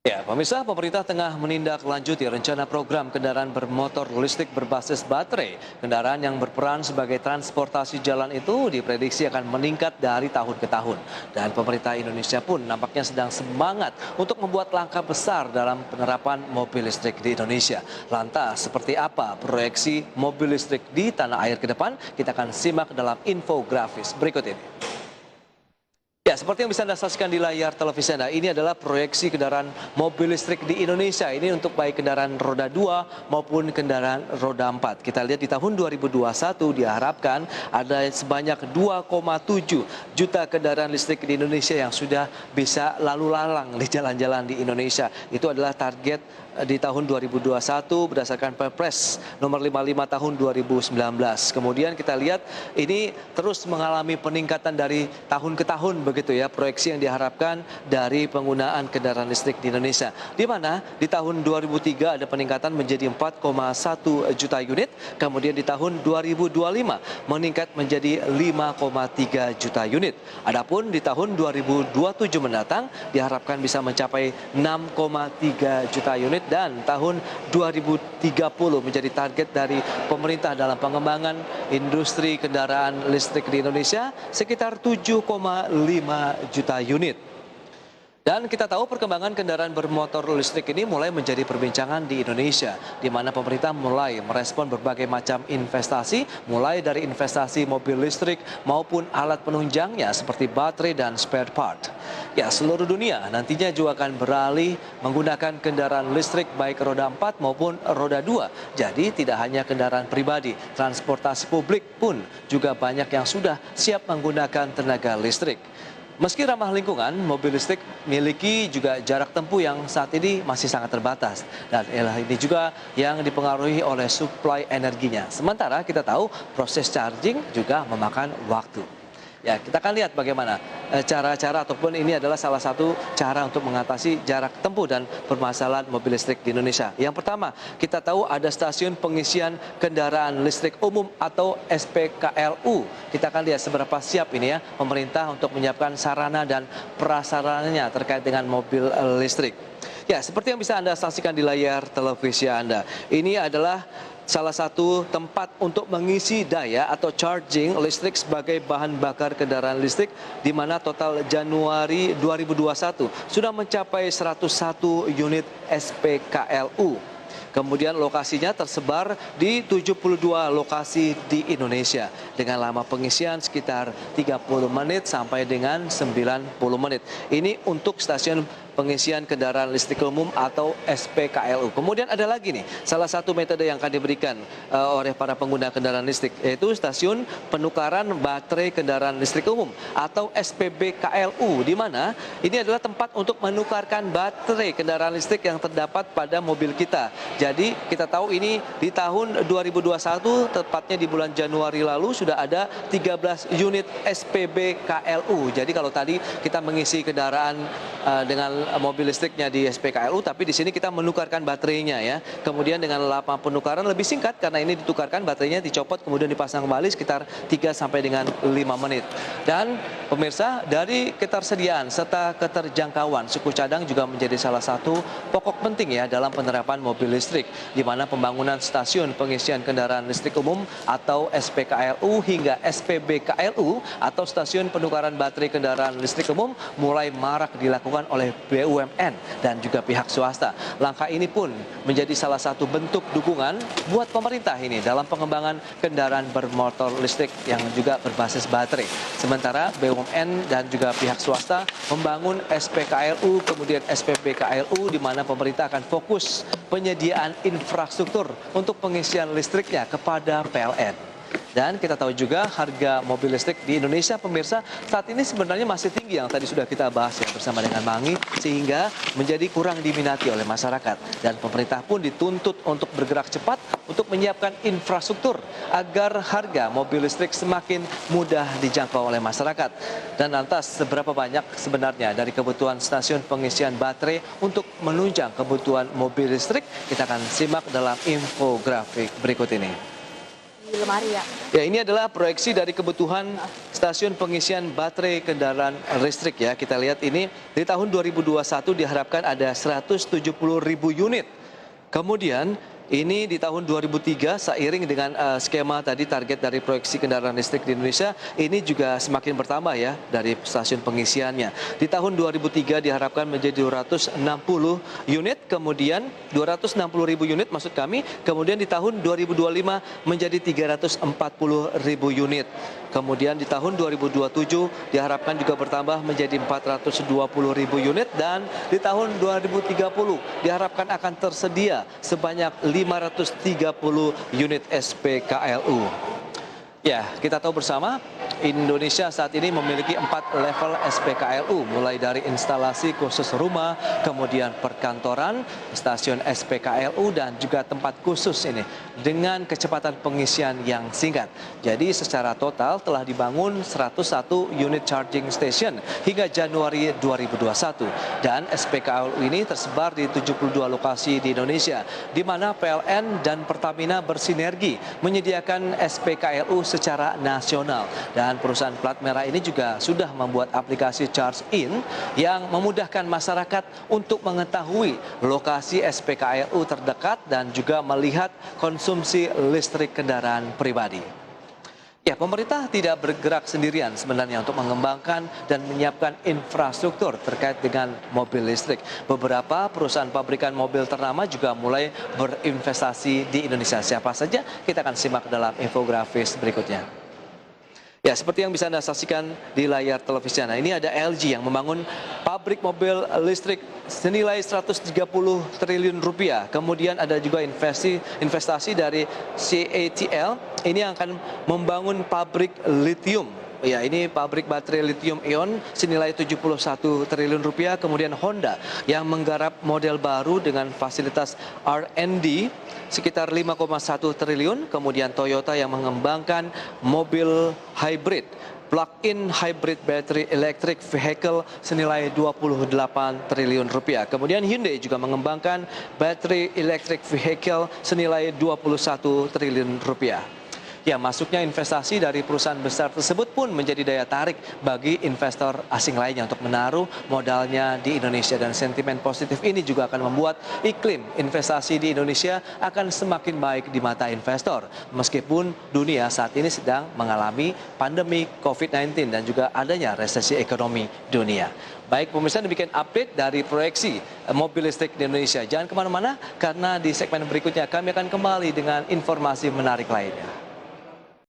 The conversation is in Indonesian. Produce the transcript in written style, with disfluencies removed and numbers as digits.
Ya, pemirsa, pemerintah tengah menindaklanjuti rencana program kendaraan bermotor listrik berbasis baterai. Kendaraan yang berperan sebagai transportasi jalan itu diprediksi akan meningkat dari tahun ke tahun. Dan pemerintah Indonesia pun nampaknya sedang semangat untuk membuat langkah besar dalam penerapan mobil listrik di Indonesia. Lantas, seperti apa proyeksi mobil listrik di tanah air ke depan? Kita akan simak dalam infografis berikut ini. Ya, seperti yang bisa Anda saksikan di layar televisi Anda, ini adalah proyeksi kendaraan mobil listrik di Indonesia. Ini untuk baik kendaraan roda 2 maupun kendaraan roda 4. Kita lihat di tahun 2021 diharapkan ada sebanyak 2,7 juta kendaraan listrik di Indonesia yang sudah bisa lalu lalang di jalan-jalan di Indonesia. Itu adalah target di tahun 2021 berdasarkan Perpres nomor 55 tahun 2019. Kemudian kita lihat ini terus mengalami peningkatan dari tahun ke tahun begitu ya, proyeksi yang diharapkan dari penggunaan kendaraan listrik di Indonesia. Di mana di tahun 2003 ada peningkatan menjadi 4,1 juta unit, kemudian di tahun 2025 meningkat menjadi 5,3 juta unit. Adapun di tahun 2027 mendatang diharapkan bisa mencapai 6,3 juta unit dan tahun 2030 menjadi target dari pemerintah dalam pengembangan industri kendaraan listrik di Indonesia sekitar 7,5 juta unit. Dan kita tahu perkembangan kendaraan bermotor listrik ini mulai menjadi perbincangan di Indonesia, di mana pemerintah mulai merespon berbagai macam investasi, mulai dari investasi mobil listrik maupun alat penunjangnya seperti baterai dan spare part. Ya, seluruh dunia nantinya juga akan beralih menggunakan kendaraan listrik baik roda 4 maupun roda 2. Jadi tidak hanya kendaraan pribadi, transportasi publik pun juga banyak yang sudah siap menggunakan tenaga listrik. Meski ramah lingkungan, mobil listrik memiliki juga jarak tempuh yang saat ini masih sangat terbatas. Dan ini juga yang dipengaruhi oleh suplai energinya. Sementara kita tahu proses charging juga memakan waktu. Ya, kita akan lihat bagaimana cara-cara ataupun ini adalah salah satu cara untuk mengatasi jarak tempuh dan permasalahan mobil listrik di Indonesia. Yang pertama, kita tahu ada stasiun pengisian kendaraan listrik umum atau SPKLU. Kita akan lihat seberapa siap ini ya pemerintah untuk menyiapkan sarana dan prasarananya terkait dengan mobil listrik. Ya, seperti yang bisa Anda saksikan di layar televisi Anda. Ini adalah salah satu tempat untuk mengisi daya atau charging listrik sebagai bahan bakar kendaraan listrik, di mana total Januari 2021 sudah mencapai 101 unit SPKLU. Kemudian lokasinya tersebar di 72 lokasi di Indonesia dengan lama pengisian sekitar 30 menit sampai dengan 90 menit. Ini untuk stasiun pengisian kendaraan listrik umum atau SPKLU. Kemudian ada lagi nih, salah satu metode yang akan diberikan oleh para pengguna kendaraan listrik, yaitu stasiun penukaran baterai kendaraan listrik umum atau SPBKLU, di mana ini adalah tempat untuk menukarkan baterai kendaraan listrik yang terdapat pada mobil kita. Jadi kita tahu ini di tahun 2021, tepatnya di bulan Januari lalu sudah ada 13 unit SPBKLU. Jadi kalau tadi kita mengisi kendaraan dengan mobil listriknya di SPKLU, tapi di sini kita menukarkan baterainya ya. Kemudian dengan lama penukaran lebih singkat karena ini ditukarkan baterainya, dicopot kemudian dipasang kembali sekitar 3 sampai dengan 5 menit. Dan pemirsa, dari ketersediaan serta keterjangkauan suku cadang juga menjadi salah satu pokok penting ya dalam penerapan mobil listrik, di mana pembangunan stasiun pengisian kendaraan listrik umum atau SPKLU hingga SPBKLU atau stasiun penukaran baterai kendaraan listrik umum mulai marak dilakukan oleh BUMN dan juga pihak swasta. Langkah ini pun menjadi salah satu bentuk dukungan buat pemerintah ini dalam pengembangan kendaraan bermotor listrik yang juga berbasis baterai. Sementara BUMN dan juga pihak swasta membangun SPKLU kemudian SPBKLU, di mana pemerintah akan fokus penyediaan infrastruktur untuk pengisian listriknya kepada PLN. Dan kita tahu juga harga mobil listrik di Indonesia, pemirsa, saat ini sebenarnya masih tinggi yang tadi sudah kita bahas ya bersama dengan Mangi, sehingga menjadi kurang diminati oleh masyarakat. Dan pemerintah pun dituntut untuk bergerak cepat untuk menyiapkan infrastruktur agar harga mobil listrik semakin mudah dijangkau oleh masyarakat. Dan lantas seberapa banyak sebenarnya dari kebutuhan stasiun pengisian baterai untuk menunjang kebutuhan mobil listrik, kita akan simak dalam infografik berikut ini. Di lemari ya. Ya, ini adalah proyeksi dari kebutuhan stasiun pengisian baterai kendaraan listrik ya. Kita lihat ini di tahun 2021 diharapkan ada 170.000 unit. Kemudian ini di tahun 2003 seiring dengan skema tadi target dari proyeksi kendaraan listrik di Indonesia ini juga semakin bertambah ya dari stasiun pengisiannya. Di tahun 2003 diharapkan menjadi 260 unit, kemudian 260.000 unit maksud kami, kemudian di tahun 2025 menjadi 340.000 unit. Kemudian di tahun 2027 diharapkan juga bertambah menjadi 420.000 unit dan di tahun 2030 diharapkan akan tersedia sebanyak 530 unit SPKLU. Ya, kita tahu bersama Indonesia saat ini memiliki 4 level SPKLU, mulai dari instalasi khusus rumah, kemudian perkantoran, stasiun SPKLU, dan juga tempat khusus ini dengan kecepatan pengisian yang singkat. Jadi secara total telah dibangun 101 unit charging station hingga Januari 2021. Dan SPKLU ini tersebar di 72 lokasi di Indonesia, di mana PLN dan Pertamina bersinergi menyediakan SPKLU secara nasional. Dan perusahaan plat merah ini juga sudah membuat aplikasi Charge In yang memudahkan masyarakat untuk mengetahui lokasi SPKLU terdekat dan juga melihat konsumsi listrik kendaraan pribadi. Ya, pemerintah tidak bergerak sendirian sebenarnya untuk mengembangkan dan menyiapkan infrastruktur terkait dengan mobil listrik. Beberapa perusahaan pabrikan mobil ternama juga mulai berinvestasi di Indonesia. Siapa saja? Kita akan simak dalam infografis berikutnya. Ya, seperti yang bisa Anda saksikan di layar televisi Anda, ini ada LG yang membangun pabrik mobil listrik senilai 130 triliun rupiah. Kemudian ada juga investasi dari CATL, ini yang akan membangun pabrik lithium. Ya, ini pabrik baterai lithium ion senilai 71 triliun rupiah. Kemudian Honda yang menggarap model baru dengan fasilitas R&D sekitar 5,1 triliun. Kemudian Toyota yang mengembangkan mobil hybrid, plug-in hybrid battery electric vehicle senilai 28 triliun rupiah. Kemudian Hyundai juga mengembangkan battery electric vehicle senilai 21 triliun rupiah. Ya, masuknya investasi dari perusahaan besar tersebut pun menjadi daya tarik bagi investor asing lainnya untuk menaruh modalnya di Indonesia. Dan sentimen positif ini juga akan membuat iklim investasi di Indonesia akan semakin baik di mata investor. Meskipun dunia saat ini sedang mengalami pandemi COVID-19 dan juga adanya resesi ekonomi dunia. Baik pemirsa, demikian update dari proyeksi mobil listrik di Indonesia. Jangan kemana-mana karena di segmen berikutnya kami akan kembali dengan informasi menarik lainnya.